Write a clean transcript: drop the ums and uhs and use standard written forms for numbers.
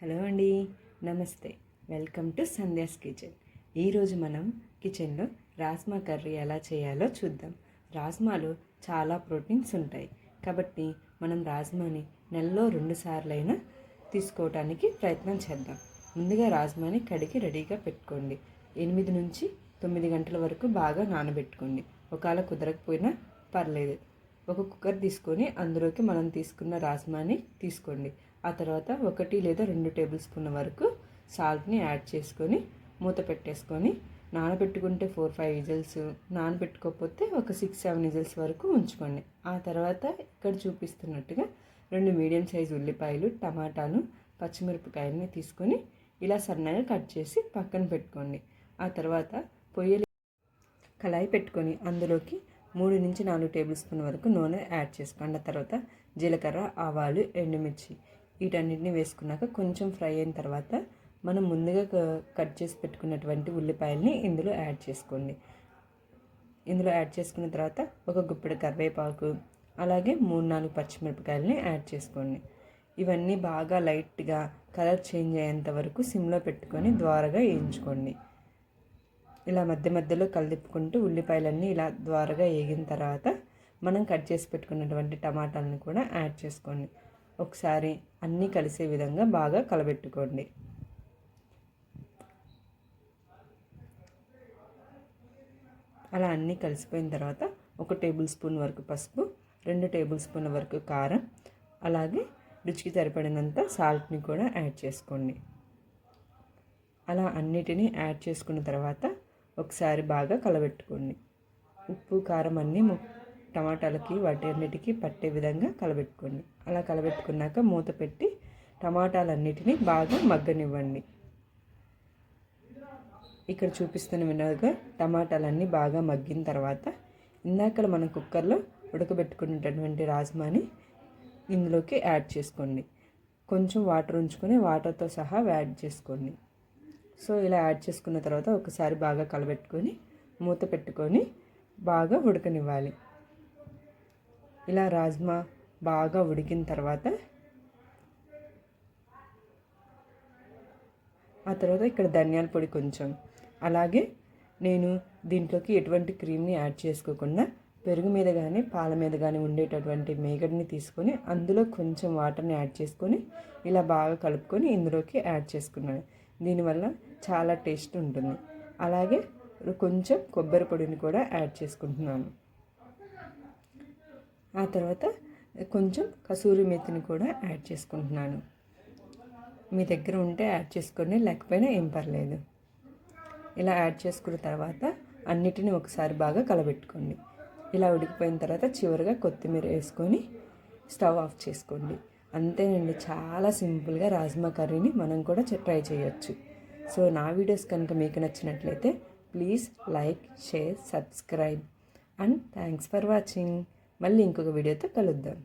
Hello అండి, నమస్తే. Welcome to Sandhya's kitchen. ఈరోజు మనం కిచెన్లో రాజ్మా కర్రీ ఎలా చేయాలో చూద్దాం. రాజ్మాలో చాలా ప్రోటీన్స్ ఉంటాయి కాబట్టి మనం రాజ్మాని నెలలో 2 సార్లైనా తీసుకోవడానికి ప్రయత్నం చేద్దాం. ముందుగా రాజ్మాని కడిగి రెడీగా పెట్టుకోండి. 8 నుంచి 9 గంటల వరకు బాగా నానబెట్టుకోండి. ఒకవేళ కుదరకపోయినా పర్లేదు. ఒక కుక్కర్ తీసుకొని అందులోకి మనం తీసుకున్న రాజ్మాని తీసుకోండి. ఆ తర్వాత 1 లేదా 2 టేబుల్ స్పూన్ల వరకు సాల్ట్ని యాడ్ చేసుకొని మూత పెట్టేసుకొని నానబెట్టుకుంటే 4-5 విజిల్స్, నానబెట్టుకోకపోతే ఒక 6-7 విజిల్స్ వరకు ఉంచుకోండి. ఆ తర్వాత ఇక్కడ చూపిస్తున్నట్టుగా 2 మీడియం సైజు ఉల్లిపాయలు, టమాటాలు, పచ్చిమిరపకాయలని తీసుకొని ఇలా సన్నగా కట్ చేసి పక్కన పెట్టుకోండి. ఆ తర్వాత కళాయి పెట్టుకొని అందులోకి 3 నుంచి 4 టేబుల్ స్పూన్ వరకు నూనె యాడ్ చేసుకోండి. ఆ తర్వాత జీలకర్ర, ఆవాలు, ఎండుమిర్చి వీటన్నిటిని వేసుకున్నాక కొంచెం ఫ్రై అయిన తర్వాత మనం ముందుగా కట్ చేసి పెట్టుకున్నటువంటి ఉల్లిపాయల్ని ఇందులో యాడ్ చేసుకోండి. ఇందులో యాడ్ చేసుకున్న తర్వాత ఒక గుప్పెడు కరివేపాకు, అలాగే 3-4 పచ్చిమిరపకాయలని యాడ్ చేసుకోండి. ఇవన్నీ బాగా లైట్గా కలర్ చేంజ్ అయ్యేంత వరకు సిమ్లో పెట్టుకొని ద్వారగా వేయించుకోండి. ఇలా మధ్య మధ్యలో కలిపుకుంటూ ఉల్లిపాయలన్నీ ఇలా ద్వారగా వేగిన తర్వాత మనం కట్ చేసి పెట్టుకున్నటువంటి టమాటాలను కూడా యాడ్ చేసుకోండి. ఒకసారి అన్నీ కలిసే విధంగా బాగా కలబెట్టుకోండి. అలా అన్నీ కలిసిపోయిన తర్వాత 1 టేబుల్ స్పూన్ వరకు పసుపు, 2 టేబుల్ స్పూన్ల వరకు కారం, అలాగే రుచికి సరిపడినంత సాల్ట్ని కూడా యాడ్ చేసుకోండి. అలా అన్నిటినీ యాడ్ చేసుకున్న తర్వాత ఒకసారి బాగా కలబెట్టుకోండి. ఉప్పు, కారం అన్నీ టమాటాలకి వాటి అన్నిటికీ పట్టే విధంగా కలబెట్టుకోండి. అలా కలబెట్టుకున్నాక మూత పెట్టి టమాటాలన్నిటినీ బాగా మగ్గనివ్వండి. ఇక్కడ చూపిస్తున్న విధంగా టమాటాలన్నీ బాగా మగ్గిన తర్వాత ఇందాక మనం కుక్కర్లో ఉడకబెట్టుకున్నటువంటి రాజ్మాని ఇందులోకి యాడ్ చేసుకోండి. కొంచెం వాటర్ ఉంచుకొని వాటర్తో సహా యాడ్ చేసుకోండి. సో ఇలా యాడ్ చేసుకున్న తర్వాత ఒకసారి బాగా కలబెట్టుకొని మూత పెట్టుకొని బాగా ఉడకనివ్వాలి. ఇలా రాజ్మా బాగా ఉడికిన తర్వాత ఆ తర్వాత ఇక్కడ ధనియాల పొడి కొంచెం, అలాగే నేను దీంట్లోకి ఎటువంటి క్రీమ్ని యాడ్ చేసుకోకుండా పెరుగు మీద కానీ పాల మీద కానీ ఉండేటటువంటి మేగడ్ని తీసుకొని అందులో కొంచెం వాటర్ని యాడ్ చేసుకొని ఇలా బాగా కలుపుకొని ఇందులోకి యాడ్ చేసుకున్నాను. దీనివల్ల చాలా టేస్ట్ ఉంటుంది. అలాగే కొంచెం కొబ్బరి పొడిని కూడా యాడ్ చేసుకుంటున్నాను. ఆ తర్వాత కొంచెం కసూరి మేతిని కూడా యాడ్ చేసుకుంటున్నాను. మీ దగ్గర ఉంటే యాడ్ చేసుకోండి, లేకపోయినా ఏం పర్లేదు. ఇలా యాడ్ చేసుకున్న తర్వాత అన్నిటిని ఒకసారి బాగా కలబెట్టుకోండి. ఇలా ఉడికిపోయిన తర్వాత చివరిగా కొత్తిమీర వేసుకొని స్టవ్ ఆఫ్ చేసుకోండి. అంతేనండి, చాలా సింపుల్గా రాజ్మా కర్రీని మనం కూడా ట్రై చేయొచ్చు. సో నా వీడియోస్ కనుక మీకు నచ్చినట్లయితే please like, share, subscribe and thanks for watching. మళ్ళీ ఇంకొక వీడియోతో కలుద్దాం.